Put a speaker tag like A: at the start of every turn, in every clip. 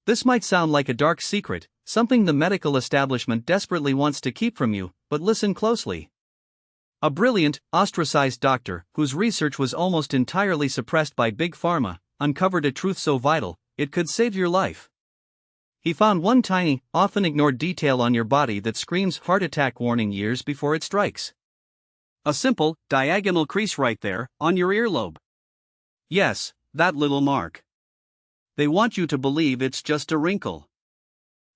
A: This might sound like a dark secret, something the medical establishment desperately wants to keep from you, but listen closely. A brilliant, ostracized doctor, whose research was almost entirely suppressed by Big Pharma, uncovered a truth so vital, it could save your life. He found one tiny, often ignored detail on your body that screams heart attack warning years before it strikes. A simple, diagonal crease right there, on your earlobe. Yes, that little mark. They want you to believe it's just a wrinkle.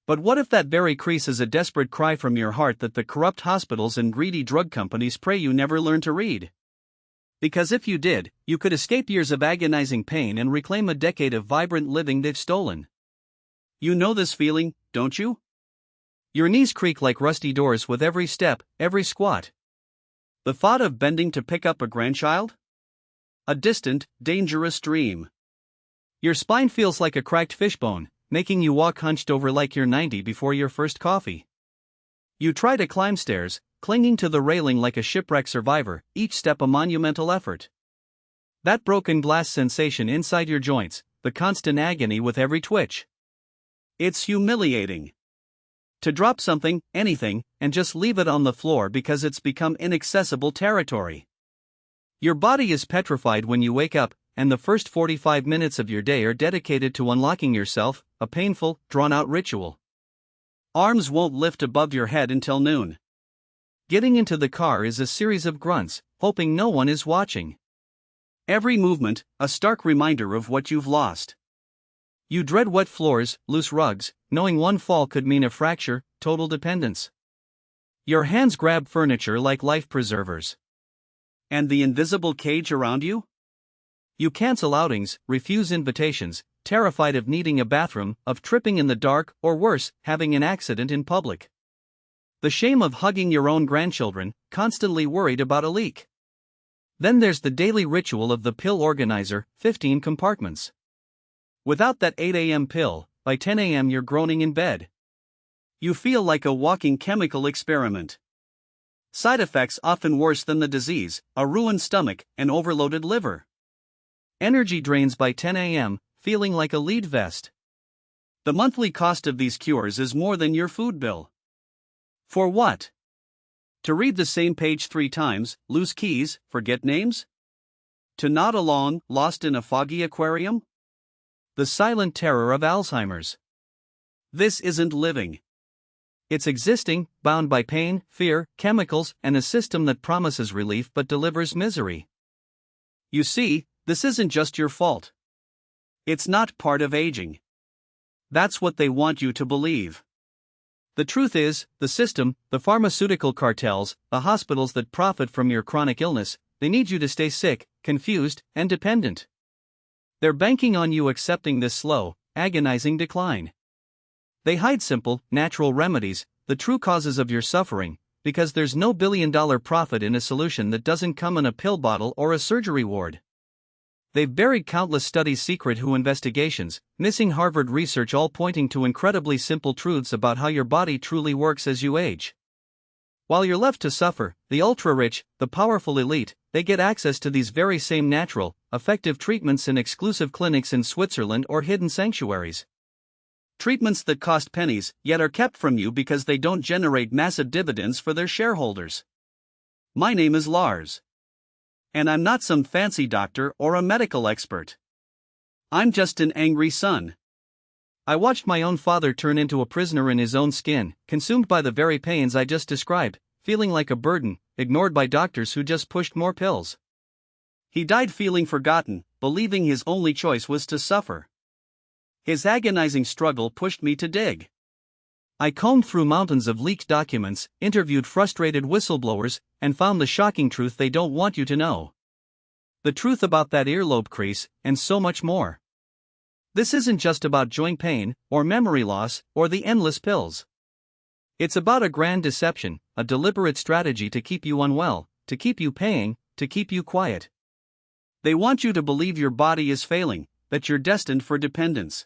A: But what if that very crease is a desperate cry from your heart that the corrupt hospitals and greedy drug companies pray you never learn to read? Because if you did, you could escape years of agonizing pain and reclaim a decade of vibrant living they've stolen. You know this feeling, don't you? Your knees creak like rusty doors with every step, every squat. The thought of bending to pick up a grandchild? A distant, dangerous dream. Your spine feels like a cracked fishbone, making you walk hunched over like you're 90 before your first coffee. You try to climb stairs, clinging to the railing like a shipwreck survivor, each step a monumental effort. That broken glass sensation inside your joints, the constant agony with every twitch. It's humiliating. To drop something, anything, and just leave it on the floor because it's become inaccessible territory. Your body is petrified when you wake up, and the first 45 minutes of your day are dedicated to unlocking yourself, a painful, drawn-out ritual. Arms won't lift above your head until noon. Getting into the car is a series of grunts, hoping no one is watching. Every movement, a stark reminder of what you've lost. You dread wet floors, loose rugs, knowing one fall could mean a fracture, total dependence. Your hands grab furniture like life preservers. And the invisible cage around you? You cancel outings, refuse invitations, terrified of needing a bathroom, of tripping in the dark, or worse, having an accident in public. The shame of hugging your own grandchildren, constantly worried about a leak. Then there's the daily ritual of the pill organizer, 15 compartments. Without that 8 a.m. pill, by 10 a.m. you're groaning in bed. You feel like a walking chemical experiment. Side effects often worse than the disease, a ruined stomach, an overloaded liver. Energy drains by 10 a.m., feeling like a lead vest. The monthly cost of these cures is more than your food bill. For what? To read the same page 3 times, lose keys, forget names? To nod along, lost in a foggy aquarium? The silent terror of Alzheimer's. This isn't living. It's existing, bound by pain, fear, chemicals, and a system that promises relief but delivers misery. You see, this isn't just your fault. It's not part of aging. That's what they want you to believe. The truth is, the system, the pharmaceutical cartels, the hospitals that profit from your chronic illness, they need you to stay sick, confused, and dependent. They're banking on you accepting this slow, agonizing decline. They hide simple, natural remedies, the true causes of your suffering, because there's no billion-dollar profit in a solution that doesn't come in a pill bottle or a surgery ward. They've buried countless studies' secret WHO investigations, missing Harvard research, all pointing to incredibly simple truths about how your body truly works as you age. While you're left to suffer, the ultra-rich, the powerful elite, they get access to these very same natural, effective treatments in exclusive clinics in Switzerland or hidden sanctuaries. Treatments that cost pennies, yet are kept from you because they don't generate massive dividends for their shareholders. My name is Lars. And I'm not some fancy doctor or a medical expert. I'm just an angry son. I watched my own father turn into a prisoner in his own skin, consumed by the very pains I just described, feeling like a burden, ignored by doctors who just pushed more pills. He died feeling forgotten, believing his only choice was to suffer. His agonizing struggle pushed me to dig. I combed through mountains of leaked documents, interviewed frustrated whistleblowers, and found the shocking truth they don't want you to know. The truth about that earlobe crease, and so much more. This isn't just about joint pain, or memory loss, or the endless pills. It's about a grand deception, a deliberate strategy to keep you unwell, to keep you paying, to keep you quiet. They want you to believe your body is failing, that you're destined for dependence.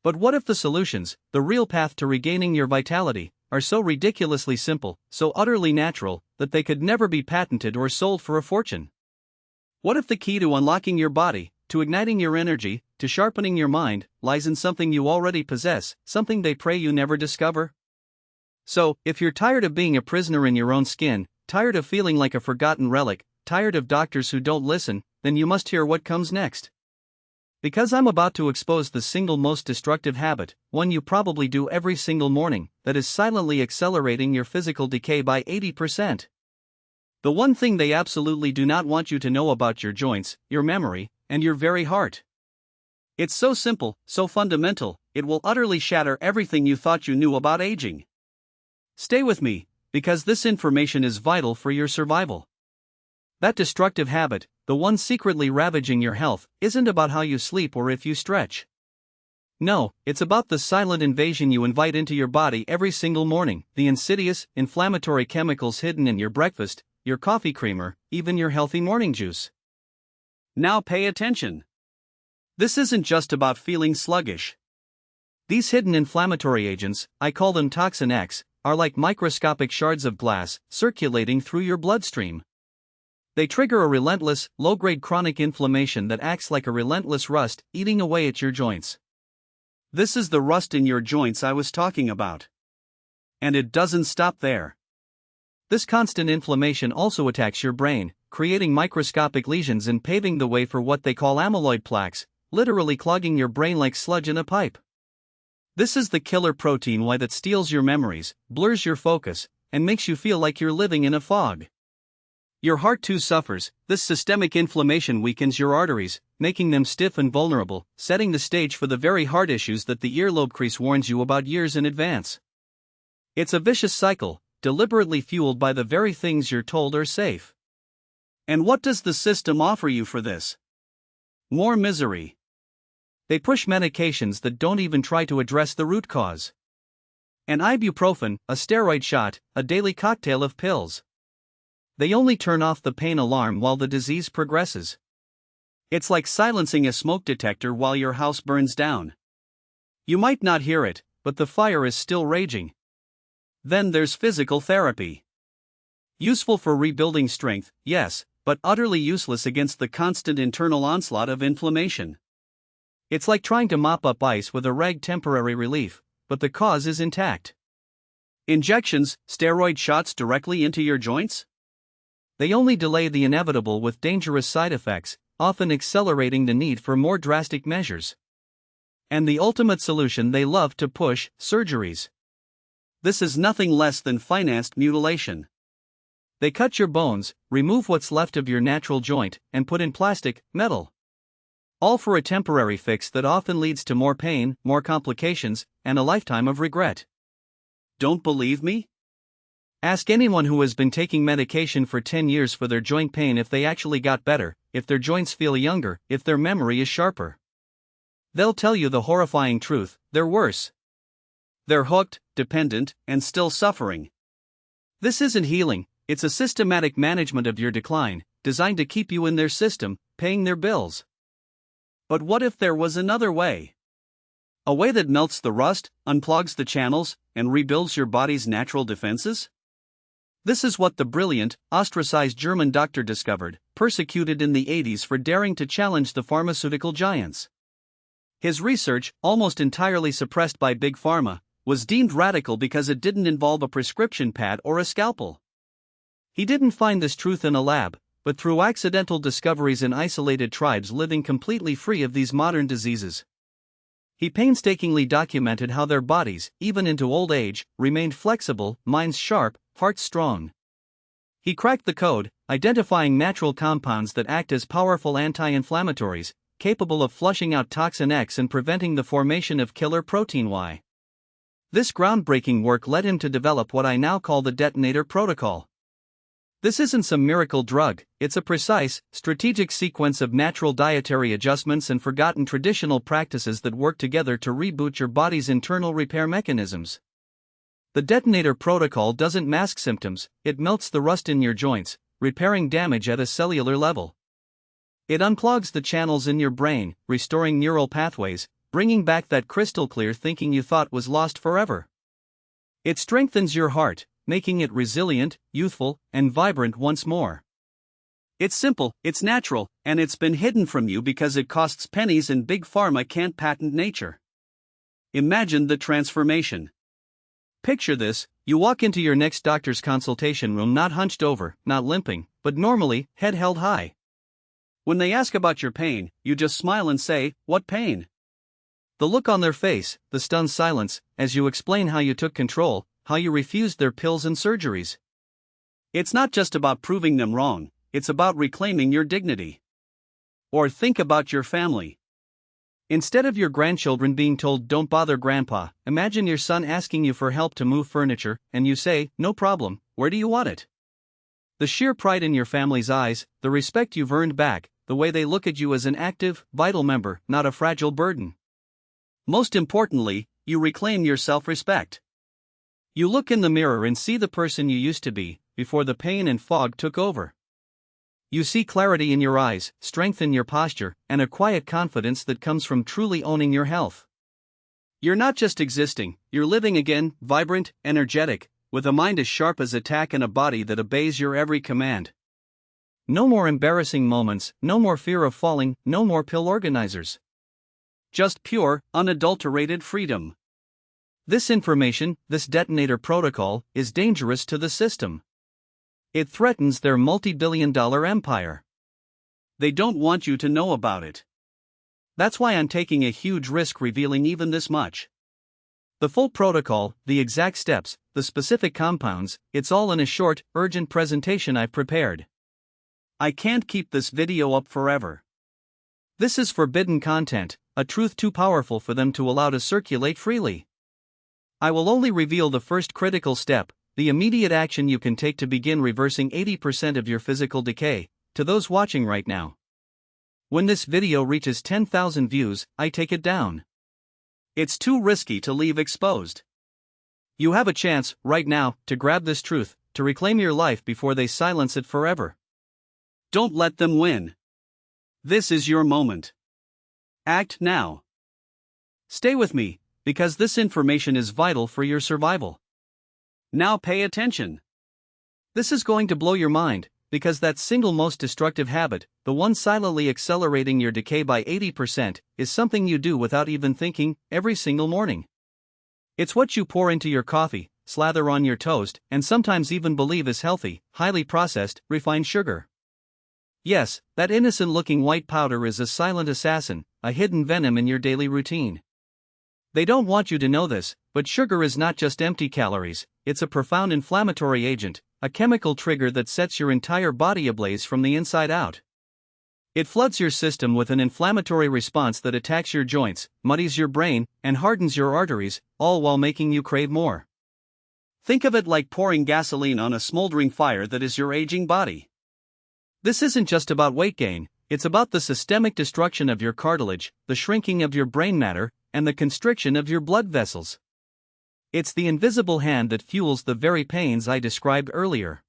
A: But what if the solutions, the real path to regaining your vitality, are so ridiculously simple, so utterly natural, that they could never be patented or sold for a fortune? What if the key to unlocking your body, to igniting your energy, to sharpening your mind, lies in something you already possess, something they pray you never discover? So, if you're tired of being a prisoner in your own skin, tired of feeling like a forgotten relic, tired of doctors who don't listen, then you must hear what comes next. Because I'm about to expose the single most destructive habit, one you probably do every single morning, that is silently accelerating your physical decay by 80%. The one thing they absolutely do not want you to know about your joints, your memory, and your very heart. It's so simple, so fundamental, it will utterly shatter everything you thought you knew about aging. Stay with me, because this information is vital for your survival. That destructive habit, the one secretly ravaging your health, isn't about how you sleep or if you stretch. No, it's about the silent invasion you invite into your body every single morning, the insidious, inflammatory chemicals hidden in your breakfast, your coffee creamer, even your healthy morning juice. Now pay attention. This isn't just about feeling sluggish. These hidden inflammatory agents, I call them toxin X, are like microscopic shards of glass circulating through your bloodstream. They trigger a relentless, low-grade chronic inflammation that acts like a relentless rust, eating away at your joints. This is the rust in your joints I was talking about. And it doesn't stop there. This constant inflammation also attacks your brain, creating microscopic lesions and paving the way for what they call amyloid plaques, literally clogging your brain like sludge in a pipe. This is the killer protein Y that steals your memories, blurs your focus, and makes you feel like you're living in a fog. Your heart too suffers. This systemic inflammation weakens your arteries, making them stiff and vulnerable, setting the stage for the very heart issues that the earlobe crease warns you about years in advance. It's a vicious cycle, deliberately fueled by the very things you're told are safe. And what does the system offer you for this? More misery. They push medications that don't even try to address the root cause. An ibuprofen, a steroid shot, a daily cocktail of pills. They only turn off the pain alarm while the disease progresses. It's like silencing a smoke detector while your house burns down. You might not hear it, but the fire is still raging. Then there's physical therapy. Useful for rebuilding strength, yes, but utterly useless against the constant internal onslaught of inflammation. It's like trying to mop up ice with a rag, temporary relief, but the cause is intact. Injections, steroid shots directly into your joints? They only delay the inevitable with dangerous side effects, often accelerating the need for more drastic measures. And the ultimate solution they love to push, surgeries. This is nothing less than financed mutilation. They cut your bones, remove what's left of your natural joint, and put in plastic, metal. All for a temporary fix that often leads to more pain, more complications, and a lifetime of regret. Don't believe me? Ask anyone who has been taking medication for 10 years for their joint pain if they actually got better, if their joints feel younger, if their memory is sharper. They'll tell you the horrifying truth: they're worse. They're hooked, dependent, and still suffering. This isn't healing, it's a systematic management of your decline, designed to keep you in their system, paying their bills. But what if there was another way? A way that melts the rust, unplugs the channels, and rebuilds your body's natural defenses? This is what the brilliant, ostracized German doctor discovered, persecuted in the 80s for daring to challenge the pharmaceutical giants. His research, almost entirely suppressed by Big Pharma, was deemed radical because it didn't involve a prescription pad or a scalpel. He didn't find this truth in a lab, but through accidental discoveries in isolated tribes living completely free of these modern diseases. He painstakingly documented how their bodies, even into old age, remained flexible, minds sharp, hearts strong. He cracked the code, identifying natural compounds that act as powerful anti-inflammatories, capable of flushing out toxin X and preventing the formation of killer protein Y. This groundbreaking work led him to develop what I now call the Detonator Protocol. This isn't some miracle drug, it's a precise, strategic sequence of natural dietary adjustments and forgotten traditional practices that work together to reboot your body's internal repair mechanisms. The Detonator Protocol doesn't mask symptoms, it melts the rust in your joints, repairing damage at a cellular level. It unclogs the channels in your brain, restoring neural pathways, bringing back that crystal clear thinking you thought was lost forever. It strengthens your heart, making it resilient, youthful, and vibrant once more. It's simple, it's natural, and it's been hidden from you because it costs pennies and big pharma can't patent nature. Imagine the transformation. Picture this: you walk into your next doctor's consultation room not hunched over, not limping, but normally, head held high. When they ask about your pain, you just smile and say, "What pain?" The look on their face, the stunned silence, as you explain how you took control, how you refused their pills and surgeries. It's not just about proving them wrong, it's about reclaiming your dignity. Or think about your family. Instead of your grandchildren being told "don't bother grandpa," imagine your son asking you for help to move furniture, and you say, "No problem, where do you want it?" The sheer pride in your family's eyes, the respect you've earned back, the way they look at you as an active, vital member, not a fragile burden. Most importantly, you reclaim your self-respect. You look in the mirror and see the person you used to be, before the pain and fog took over. You see clarity in your eyes, strength in your posture, and a quiet confidence that comes from truly owning your health. You're not just existing, you're living again, vibrant, energetic, with a mind as sharp as a tack and a body that obeys your every command. No more embarrassing moments, no more fear of falling, no more pill organizers. Just pure, unadulterated freedom. This information, this detonator protocol, is dangerous to the system. It threatens their multi-billion-dollar empire. They don't want you to know about it. That's why I'm taking a huge risk revealing even this much. The full protocol, the exact steps, the specific compounds, it's all in a short, urgent presentation I've prepared. I can't keep this video up forever. This is forbidden content, a truth too powerful for them to allow to circulate freely. I will only reveal the first critical step, the immediate action you can take to begin reversing 80% of your physical decay, to those watching right now. When this video reaches 10,000 views, I take it down. It's too risky to leave exposed. You have a chance, right now, to grab this truth, to reclaim your life before they silence it forever. Don't let them win. This is your moment. Act now. Stay with me, because this information is vital for your survival. Now pay attention. This is going to blow your mind, because that single most destructive habit, the one silently accelerating your decay by 80%, is something you do without even thinking, every single morning. It's what you pour into your coffee, slather on your toast, and sometimes even believe is healthy, highly processed, refined sugar. Yes, that innocent-looking white powder is a silent assassin, a hidden venom in your daily routine. They don't want you to know this, but sugar is not just empty calories, it's a profound inflammatory agent, a chemical trigger that sets your entire body ablaze from the inside out. It floods your system with an inflammatory response that attacks your joints, muddies your brain, and hardens your arteries, all while making you crave more. Think of it like pouring gasoline on a smoldering fire that is your aging body. This isn't just about weight gain, it's about the systemic destruction of your cartilage, the shrinking of your brain matter, and the constriction of your blood vessels. It's the invisible hand that fuels the very pains I described earlier.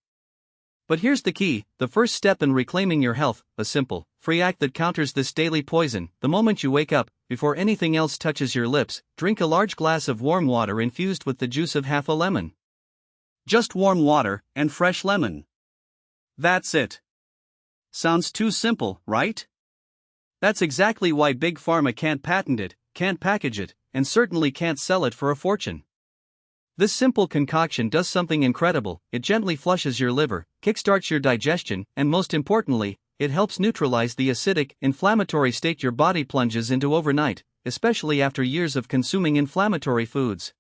A: But here's the key, the first step in reclaiming your health, a simple, free act that counters this daily poison. The moment you wake up, before anything else touches your lips, drink a large glass of warm water infused with the juice of half a lemon. Just warm water and fresh lemon. That's it. Sounds too simple, right? That's exactly why Big Pharma can't patent it, can't package it, and certainly can't sell it for a fortune. This simple concoction does something incredible. It gently flushes your liver, kickstarts your digestion, and most importantly, it helps neutralize the acidic, inflammatory state your body plunges into overnight, especially after years of consuming inflammatory foods.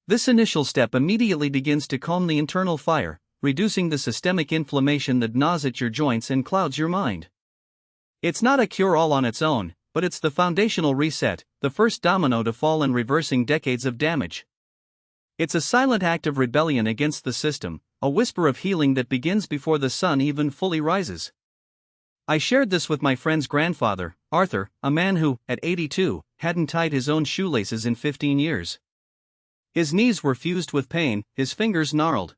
A: This initial step immediately begins to calm the internal fire, reducing the systemic inflammation that gnaws at your joints and clouds your mind. It's not a cure-all on its own, but it's the foundational reset, the first domino to fall in reversing decades of damage. It's a silent act of rebellion against the system, a whisper of healing that begins before the sun even fully rises. I shared this with my friend's grandfather, Arthur, a man who, at 82, hadn't tied his own shoelaces in 15 years. His knees were fused with pain, his fingers gnarled.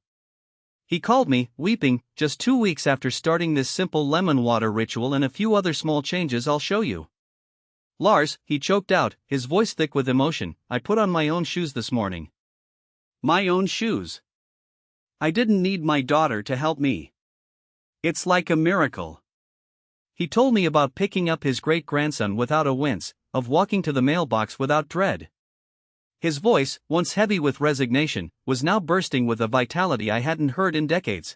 A: He called me, weeping, just 2 weeks after starting this simple lemon water ritual and a few other small changes I'll show you. "Lars," he choked out, his voice thick with emotion, "I put on my own shoes this morning." My own shoes. I didn't need my daughter to help me. It's like a miracle. He told me about picking up his great-grandson without a wince, of walking to the mailbox without dread. His voice, once heavy with resignation, was now bursting with a vitality I hadn't heard in decades.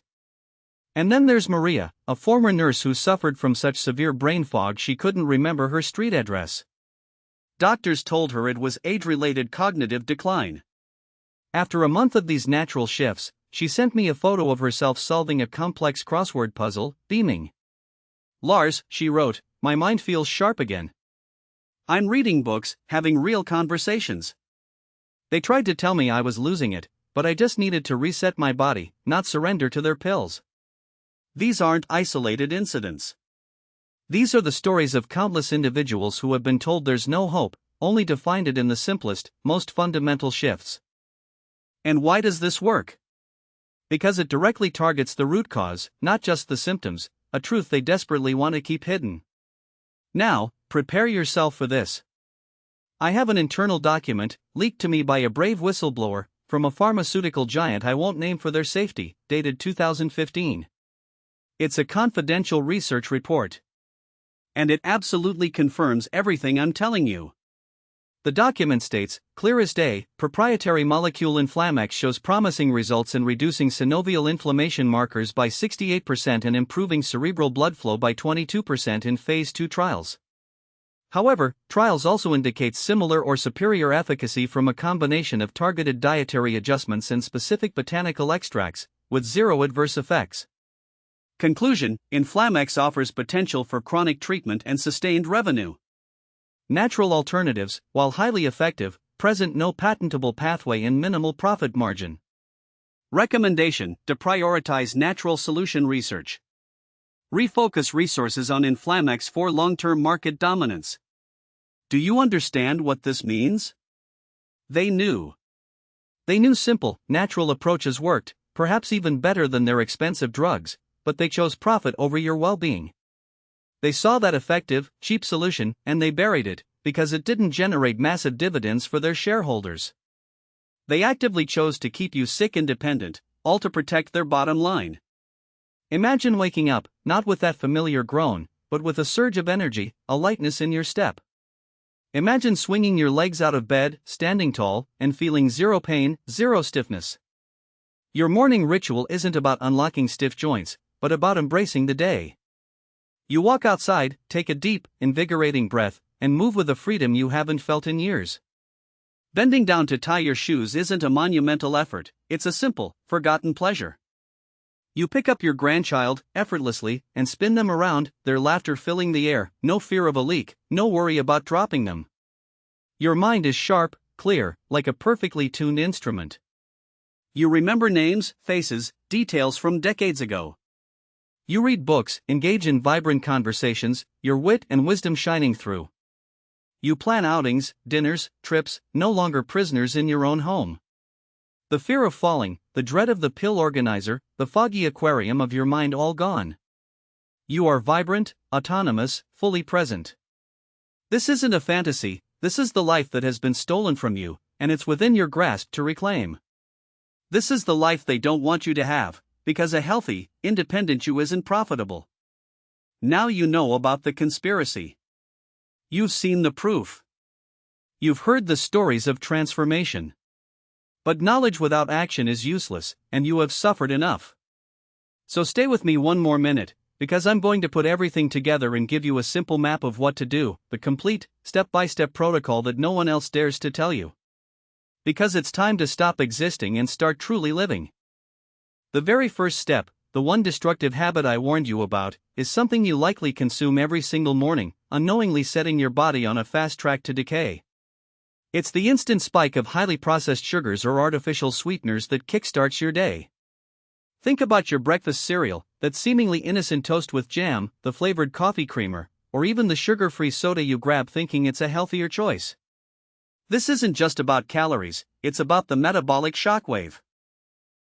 A: And then there's Maria, a former nurse who suffered from such severe brain fog she couldn't remember her street address. Doctors told her it was age-related cognitive decline. After a month of these natural shifts, she sent me a photo of herself solving a complex crossword puzzle, beaming. "Lars," she wrote, "my mind feels sharp again. I'm reading books, having real conversations. They tried to tell me I was losing it, but I just needed to reset my body, not surrender to their pills." These aren't isolated incidents. These are the stories of countless individuals who have been told there's no hope, only to find it in the simplest, most fundamental shifts. And why does this work? Because it directly targets the root cause, not just the symptoms, a truth they desperately want to keep hidden. Now, prepare yourself for this. I have an internal document, leaked to me by a brave whistleblower, from a pharmaceutical giant I won't name for their safety, dated 2015. It's a confidential research report. And it absolutely confirms everything I'm telling you. The document states, clear as day, proprietary molecule Inflammex shows promising results in reducing synovial inflammation markers by 68% and improving cerebral blood flow by 22% in Phase 2 trials. However, trials also indicate similar or superior efficacy from a combination of targeted dietary adjustments and specific botanical extracts, with zero adverse effects. Conclusion: Inflammex offers potential for chronic treatment and sustained revenue. Natural alternatives, while highly effective, present no patentable pathway and minimal profit margin. Recommendation: deprioritize natural solution research. Refocus resources on Inflammex for long-term market dominance. Do you understand what this means? They knew. They knew simple, natural approaches worked, perhaps even better than their expensive drugs, but they chose profit over your well-being. They saw that effective, cheap solution, and they buried it, because it didn't generate massive dividends for their shareholders. They actively chose to keep you sick and dependent, all to protect their bottom line. Imagine waking up, not with that familiar groan, but with a surge of energy, a lightness in your step. Imagine swinging your legs out of bed, standing tall, and feeling zero pain, zero stiffness. Your morning ritual isn't about unlocking stiff joints, but about embracing the day. You walk outside, take a deep, invigorating breath, and move with a freedom you haven't felt in years. Bending down to tie your shoes isn't a monumental effort, it's a simple, forgotten pleasure. You pick up your grandchild, effortlessly, and spin them around, their laughter filling the air, no fear of a leak, no worry about dropping them. Your mind is sharp, clear, like a perfectly tuned instrument. You remember names, faces, details from decades ago. You read books, engage in vibrant conversations, your wit and wisdom shining through. You plan outings, dinners, trips, no longer prisoners in your own home. The fear of falling, the dread of the pill organizer, the foggy aquarium of your mind all gone. You are vibrant, autonomous, fully present. This isn't a fantasy, this is the life that has been stolen from you, and it's within your grasp to reclaim. This is the life they don't want you to have, because a healthy, independent you isn't profitable. Now you know about the conspiracy. You've seen the proof. You've heard the stories of transformation. But knowledge without action is useless, and you have suffered enough. So stay with me one more minute, because I'm going to put everything together and give you a simple map of what to do, the complete, step-by-step protocol that no one else dares to tell you. Because it's time to stop existing and start truly living. The very first step, the one destructive habit I warned you about, is something you likely consume every single morning, unknowingly setting your body on a fast track to decay. It's the instant spike of highly processed sugars or artificial sweeteners that kickstarts your day. Think about your breakfast cereal, that seemingly innocent toast with jam, the flavored coffee creamer, or even the sugar-free soda you grab thinking it's a healthier choice. This isn't just about calories, it's about the metabolic shockwave.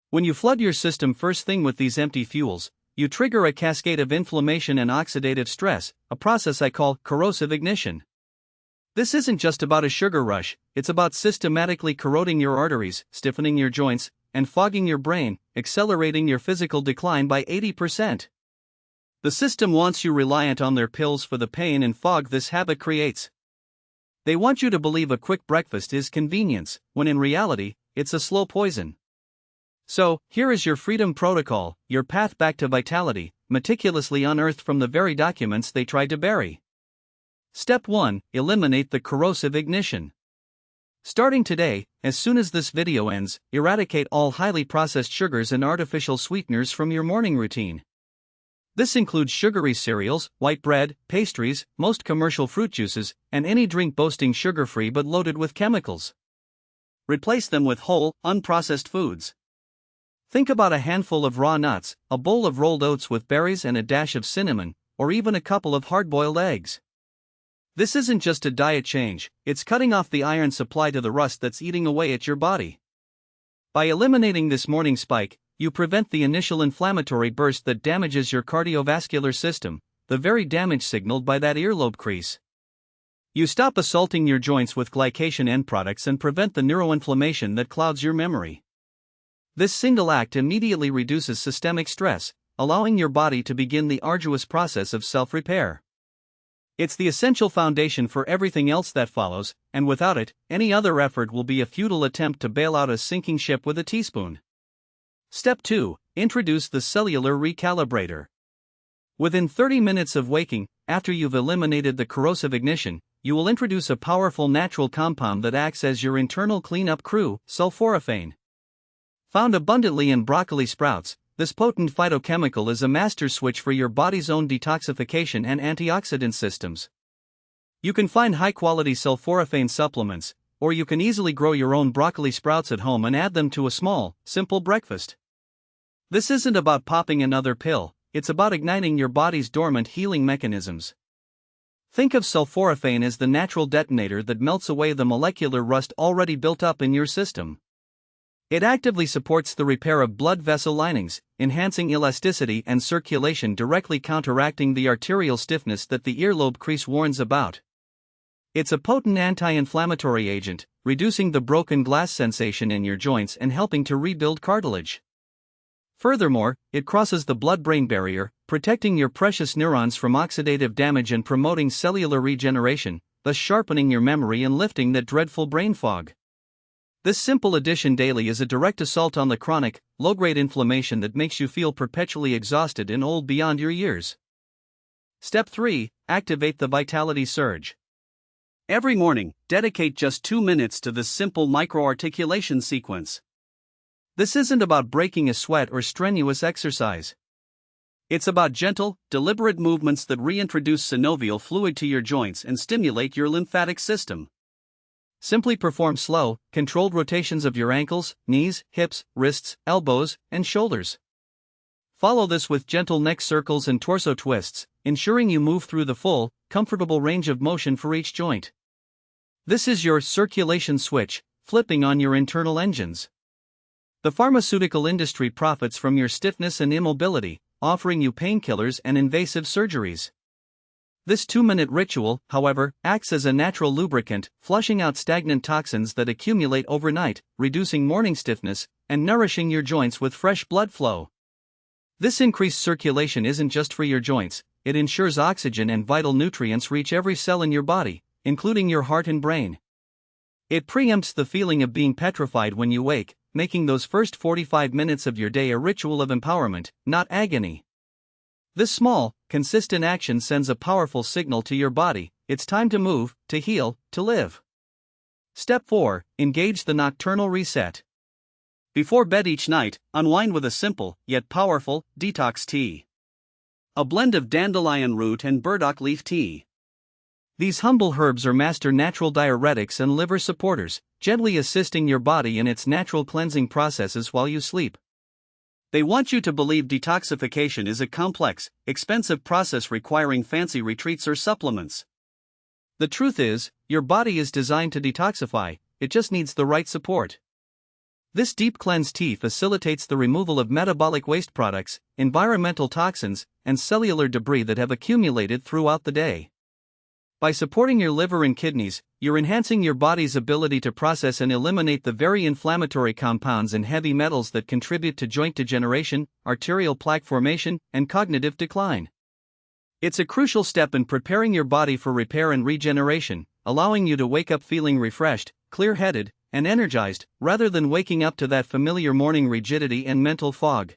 A: When you flood your system first thing with these empty fuels, you trigger a cascade of inflammation and oxidative stress, a process I call corrosive ignition. This isn't just about a sugar rush, it's about systematically corroding your arteries, stiffening your joints, and fogging your brain, accelerating your physical decline by 80%. The system wants you reliant on their pills for the pain and fog this habit creates. They want you to believe a quick breakfast is convenience, when in reality, it's a slow poison. So, here is your freedom protocol, your path back to vitality, meticulously unearthed from the very documents they tried to bury. Step 1. Eliminate the corrosive ignition. Starting today, as soon as this video ends, eradicate all highly processed sugars and artificial sweeteners from your morning routine. This includes sugary cereals, white bread, pastries, most commercial fruit juices, and any drink boasting sugar-free but loaded with chemicals. Replace them with whole, unprocessed foods. Think about a handful of raw nuts, a bowl of rolled oats with berries and a dash of cinnamon, or even a couple of hard-boiled eggs. This isn't just a diet change, it's cutting off the iron supply to the rust that's eating away at your body. By eliminating this morning spike, you prevent the initial inflammatory burst that damages your cardiovascular system, the very damage signaled by that earlobe crease. You stop assaulting your joints with glycation end products and prevent the neuroinflammation that clouds your memory. This single act immediately reduces systemic stress, allowing your body to begin the arduous process of self-repair. It's the essential foundation for everything else that follows, and without it, any other effort will be a futile attempt to bail out a sinking ship with a teaspoon. Step 2. Introduce the cellular recalibrator. Within 30 minutes of waking, after you've eliminated the corrosive ignition, you will introduce a powerful natural compound that acts as your internal cleanup crew, sulforaphane. Found abundantly in broccoli sprouts, this potent phytochemical is a master switch for your body's own detoxification and antioxidant systems. You can find high-quality sulforaphane supplements, or you can easily grow your own broccoli sprouts at home and add them to a small, simple breakfast. This isn't about popping another pill, it's about igniting your body's dormant healing mechanisms. Think of sulforaphane as the natural detonator that melts away the molecular rust already built up in your system. It actively supports the repair of blood vessel linings, enhancing elasticity and circulation, directly counteracting the arterial stiffness that the earlobe crease warns about. It's a potent anti-inflammatory agent, reducing the broken glass sensation in your joints and helping to rebuild cartilage. Furthermore, it crosses the blood-brain barrier, protecting your precious neurons from oxidative damage and promoting cellular regeneration, thus sharpening your memory and lifting that dreadful brain fog. This simple addition daily is a direct assault on the chronic, low-grade inflammation that makes you feel perpetually exhausted and old beyond your years. Step 3. Activate the vitality surge. Every morning, dedicate just 2 minutes to this simple micro-articulation sequence. This isn't about breaking a sweat or strenuous exercise. It's about gentle, deliberate movements that reintroduce synovial fluid to your joints and stimulate your lymphatic system. Simply perform slow, controlled rotations of your ankles, knees, hips, wrists, elbows, and shoulders. Follow this with gentle neck circles and torso twists, ensuring you move through the full, comfortable range of motion for each joint. This is your circulation switch, flipping on your internal engines. The pharmaceutical industry profits from your stiffness and immobility, offering you painkillers and invasive surgeries. This 2-minute ritual, however, acts as a natural lubricant, flushing out stagnant toxins that accumulate overnight, reducing morning stiffness, and nourishing your joints with fresh blood flow. This increased circulation isn't just for your joints, it ensures oxygen and vital nutrients reach every cell in your body, including your heart and brain. It preempts the feeling of being petrified when you wake, making those first 45 minutes of your day a ritual of empowerment, not agony. This small, consistent action sends a powerful signal to your body: it's time to move, to heal, to live. Step 4. Engage the nocturnal reset. Before bed each night, unwind with a simple, yet powerful, detox tea. A blend of dandelion root and burdock leaf tea. These humble herbs are master natural diuretics and liver supporters, gently assisting your body in its natural cleansing processes while you sleep. They want you to believe detoxification is a complex, expensive process requiring fancy retreats or supplements. The truth is, your body is designed to detoxify, it just needs the right support. This deep cleanse tea facilitates the removal of metabolic waste products, environmental toxins, and cellular debris that have accumulated throughout the day. By supporting your liver and kidneys, you're enhancing your body's ability to process and eliminate the very inflammatory compounds and heavy metals that contribute to joint degeneration, arterial plaque formation, and cognitive decline. It's a crucial step in preparing your body for repair and regeneration, allowing you to wake up feeling refreshed, clear-headed, and energized, rather than waking up to that familiar morning rigidity and mental fog.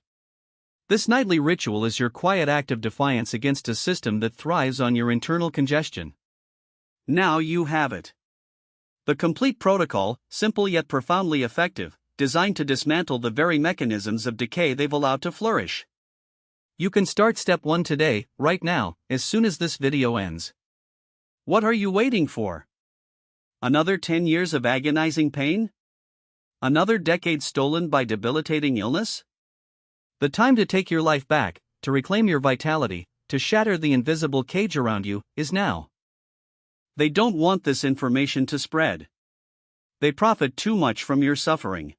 A: This nightly ritual is your quiet act of defiance against a system that thrives on your internal congestion. Now you have it. The complete protocol, simple yet profoundly effective, designed to dismantle the very mechanisms of decay they've allowed to flourish. You can start step 1 today, right now, as soon as this video ends. What are you waiting for? Another 10 years of agonizing pain? Another decade stolen by debilitating illness? The time to take your life back, to reclaim your vitality, to shatter the invisible cage around you, is now. They don't want this information to spread. They profit too much from your suffering.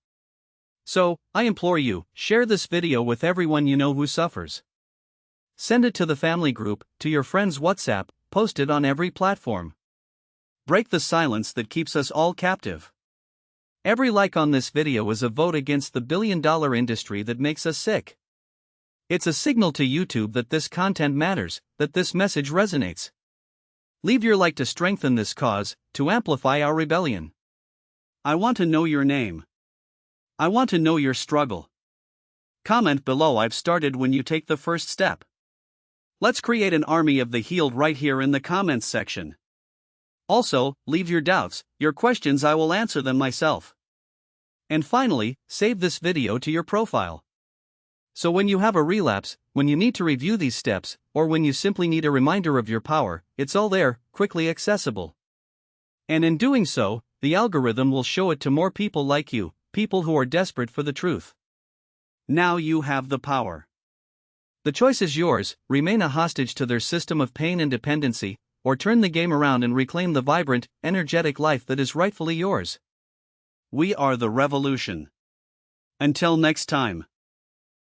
A: So, I implore you, share this video with everyone you know who suffers. Send it to the family group, to your friends' WhatsApp, post it on every platform. Break the silence that keeps us all captive. Every like on this video is a vote against the billion-dollar industry that makes us sick. It's a signal to YouTube that this content matters, that this message resonates. Leave your like to strengthen this cause, to amplify our rebellion. I want to know your name. I want to know your struggle. Comment below I've started when you take the first step. Let's create an army of the healed right here in the comments section. Also, leave your doubts, your questions, I will answer them myself. And finally, save this video to your profile. So when you have a relapse, when you need to review these steps, or when you simply need a reminder of your power, it's all there, quickly accessible. And in doing so, the algorithm will show it to more people like you, people who are desperate for the truth. Now you have the power. The choice is yours: remain a hostage to their system of pain and dependency, or turn the game around and reclaim the vibrant, energetic life that is rightfully yours. We are the revolution. Until next time.